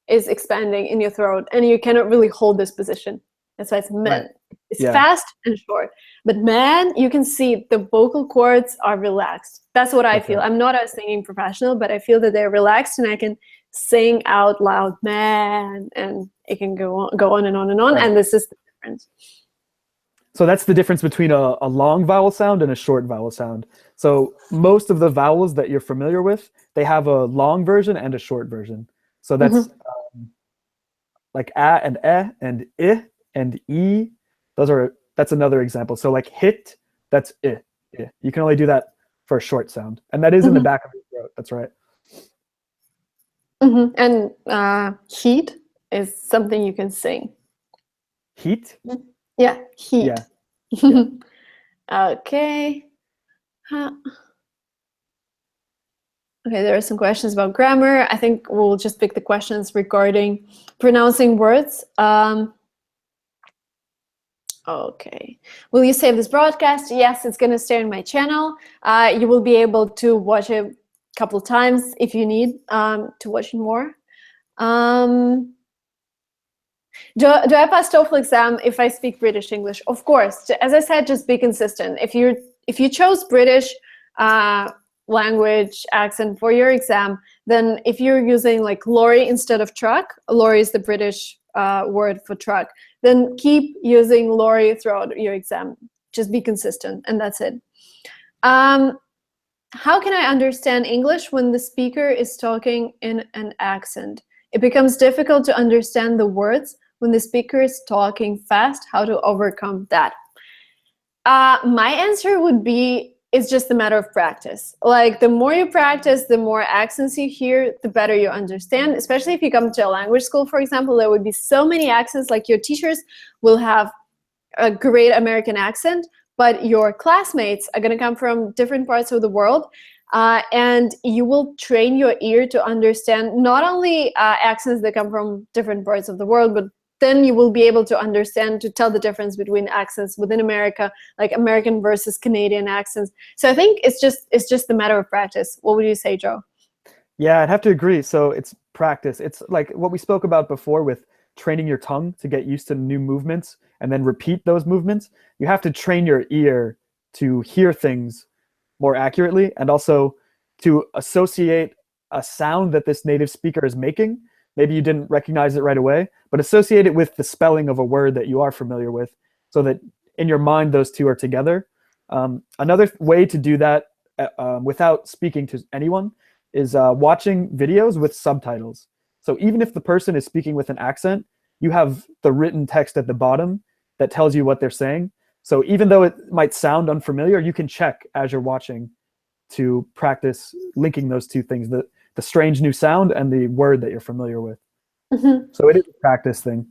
is expanding in your throat and you cannot really hold this position. That's why it's men. Right. It's fast and short. But man, you can see the vocal cords are relaxed. That's what I feel. I'm not a singing professional, but I feel that they're relaxed and I can sing out loud, man, and it can go on and on and on. Right. And this is the difference. So that's the difference between a long vowel sound and a short vowel sound. So most of the vowels that you're familiar with, they have a long version and a short version. So that's like a and eh and I and e. That's another example. So like hit, that's I. You can only do that for a short sound. And that is in the back of your throat. That's right. And heat is something you can sing. Heat? Yeah, heat. Yeah. Okay. Okay, there are some questions about grammar. I think we'll just pick the questions regarding pronouncing words. Okay. Will you save this broadcast? Yes, it's going to stay on my channel. You will be able to watch it a couple of times if you need to watch it more. Do I pass TOEFL exam if I speak British English? Of course. As I said, just be consistent. If you chose British language accent for your exam, then if you're using like lorry instead of truck, lorry is the British word for truck, then keep using lorry throughout your exam. Just be consistent, and that's it. How can I understand English when the speaker is talking in an accent? It becomes difficult to understand the words when the speaker is talking fast. How to overcome that? My answer would be, it's just a matter of practice. Like, the more you practice, the more accents you hear, the better you understand. Especially if you come to a language school, for example, there would be so many accents. Like, your teachers will have a great American accent, but your classmates are going to come from different parts of the world, and you will train your ear to understand not only accents that come from different parts of the world, but then you will be able to understand, to tell the difference between accents within America, like American versus Canadian accents. So I think it's just a matter of practice. What would you say, Joe? Yeah, I'd have to agree. So it's practice. It's like what we spoke about before with training your tongue to get used to new movements and then repeat those movements. You have to train your ear to hear things more accurately, and also to associate a sound that this native speaker is making. Maybe you didn't recognize it right away, but associate it with the spelling of a word that you are familiar with, so that in your mind those two are together. Another way to do that without speaking to anyone is watching videos with subtitles. So even if the person is speaking with an accent, you have the written text at the bottom that tells you what they're saying. So even though it might sound unfamiliar, you can check as you're watching to practice linking those two things, the strange new sound and the word that you're familiar with. So it is a practice thing.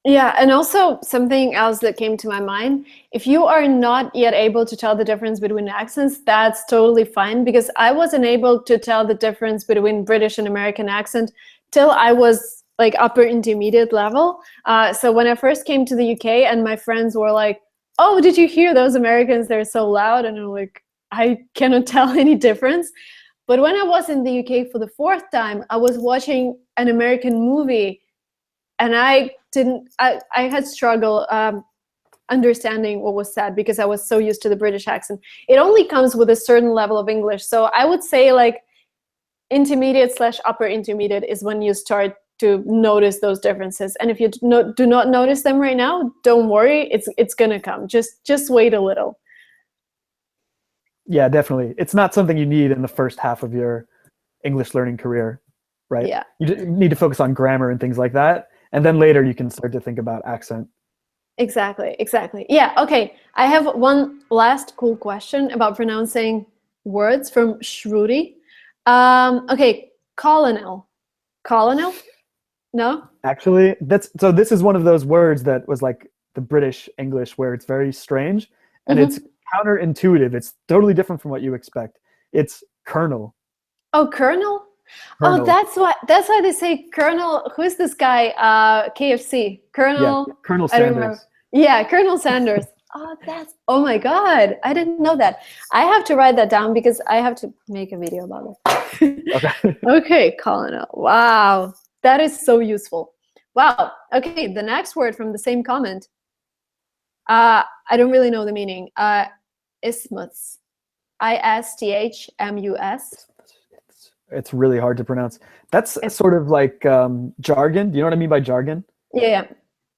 Yeah, and also something else that came to my mind, if you are not yet able to tell the difference between accents, that's totally fine, because I wasn't able to tell the difference between British and American accent till I was like upper intermediate level. So when I first came to the UK and my friends were like, oh, did you hear those Americans? They're so loud. And I'm like, I cannot tell any difference. But when I was in the UK for the 4th time, I was watching an American movie, and I had struggle understanding what was said, because I was so used to the British accent. It only comes with a certain level of English. So I would say like intermediate / upper intermediate is when you start to notice those differences. And if you do not notice them right now, don't worry, it's gonna come. Just wait a little. Yeah, definitely. It's not something you need in the first half of your English learning career, right? Yeah. You need to focus on grammar and things like that. And then later you can start to think about accent. Exactly. Yeah, okay. I have one last cool question about pronouncing words from Shruti. Okay, colonel. Colonel? No? Actually, this is one of those words that was like the British English, where it's very strange and it's counterintuitive. It's totally different from what you expect. It's colonel. Oh, colonel? Colonel. Oh, that's why they say Colonel. Who's this guy? KFC. Colonel. Yeah, Colonel I don't Sanders. remember. Yeah, Colonel Sanders. Oh my God, I didn't know that. I have to write that down because I have to make a video about it. Okay. Okay, colonel. Wow, that is so useful. Wow. Okay, the next word from the same comment. I don't really know the meaning. Isthmus. ISTHMUS. It's really hard to pronounce. That's sort of like jargon. Do you know what I mean by jargon? Yeah.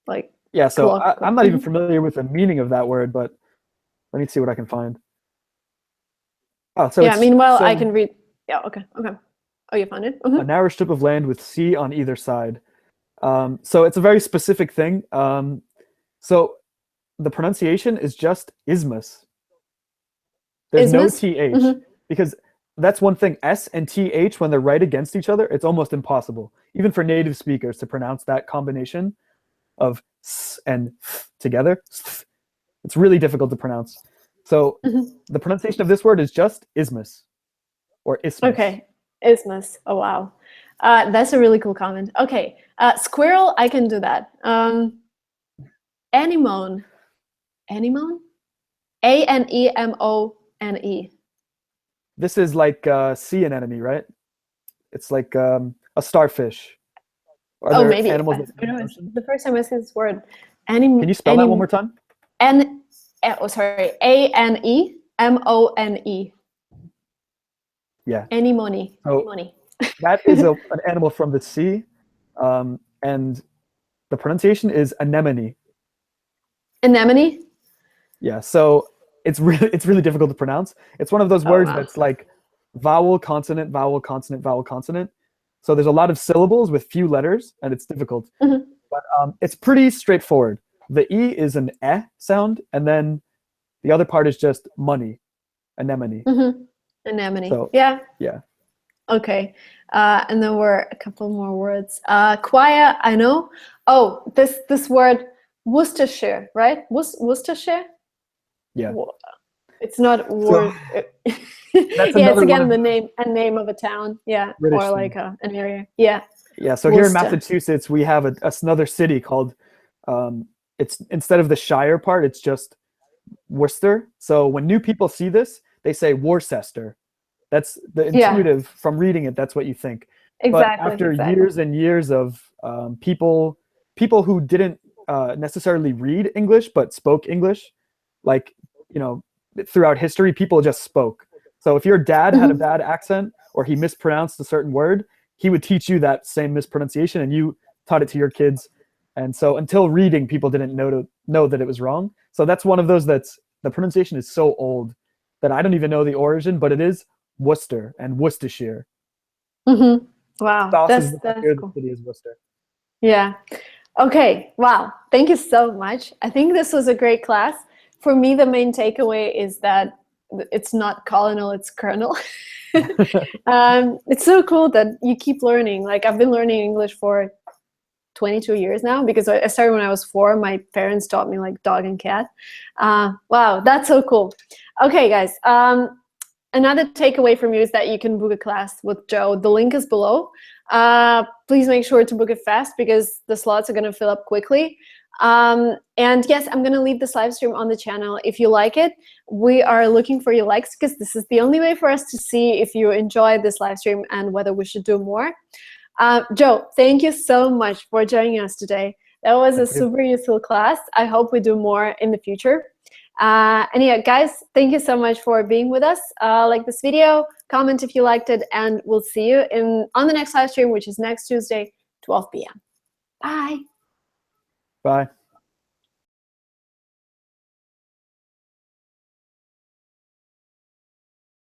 Like. Yeah, so I'm not even familiar with the meaning of that word, but let me see what I can find. Oh, so yeah, meanwhile, I can read. Yeah, okay. Oh, you found it? A narrow strip of land with sea on either side. So it's a very specific thing. So the pronunciation is just isthmus. There's Isthmus? no TH, because that's one thing. S and TH, when they're right against each other, it's almost impossible, even for native speakers, to pronounce that combination of s and th together. It's really difficult to pronounce. So the pronunciation of this word is just isthmus or isthmus. Okay, isthmus. Oh, wow. That's a really cool comment. Okay, squirrel, I can do that. Anemone. Anemone? ANEMONE. This is like sea anemone, right? It's like a starfish. Oh, maybe. The first time I see this word. Can you spell that one more time? Sorry. ANEMONE. Yeah. Anemone. So that is an animal from the sea, and the pronunciation is anemone. Anemone? Yeah. So it's really difficult to pronounce. It's one of those words that's like vowel, consonant, vowel, consonant, vowel, consonant. So there's a lot of syllables with few letters, and it's difficult. Mhm. But it's pretty straightforward. The E is an eh sound, and then the other part is just money, anemone. Mhm. Anemone. So Yeah. yeah, Okay. And there were a couple more words. Choir, I know. Oh, this word Worcestershire, right? Worcestershire? yeah. It's not So yeah, that's it's another one again of the the name of a town. Yeah. British Or like things. an area. Yeah. Yeah. So here in Worcester. Massachusetts, we have another city called. It's instead of the Shire part, it's just Worcester. So when new people see this, they say Worcester. That's the Yeah. intuitive from reading it. That's what you think. But Exactly. after Exactly. years and years of people who didn't necessarily read English but spoke English, like throughout history, people just spoke. So if your dad had a Mhm. bad accent or he mispronounced a certain word, he would teach you that same mispronunciation, and you taught it to your kids. And so until reading, people didn't know that it was wrong. So that's one of those that's the pronunciation is so old that I don't even know the origin, but it is Worcester and Worcestershire. Mhm. Wow. Sauce is That's here, the cool. city is Worcester. Yeah. Okay. Wow. Thank you so much. I think this was a great class. For me, the main takeaway is that it's not colonel, it's colonel. It's so cool that you keep learning. Like I've been learning English for 22 years now because I started when I was 4. My parents taught me like dog and cat. Wow, that's so cool. Okay, guys. Another takeaway from you is that you can book a class with Joe. The link is below. Please make sure to book it fast because the slots are going to fill up quickly. And yes, I'm going to leave this live stream on the channel. If you like it, we are looking for your likes because this is the only way for us to see if you enjoy this live stream and whether we should do more. Joe, thank you so much for joining us today. That was a Thank you. super useful class. I hope we do more in the future. And yeah, guys, thank you so much for being with us. Like this video, comment if you liked it, and we'll see you on the next live stream, which is next Tuesday, 12 p.m. Bye. Bye.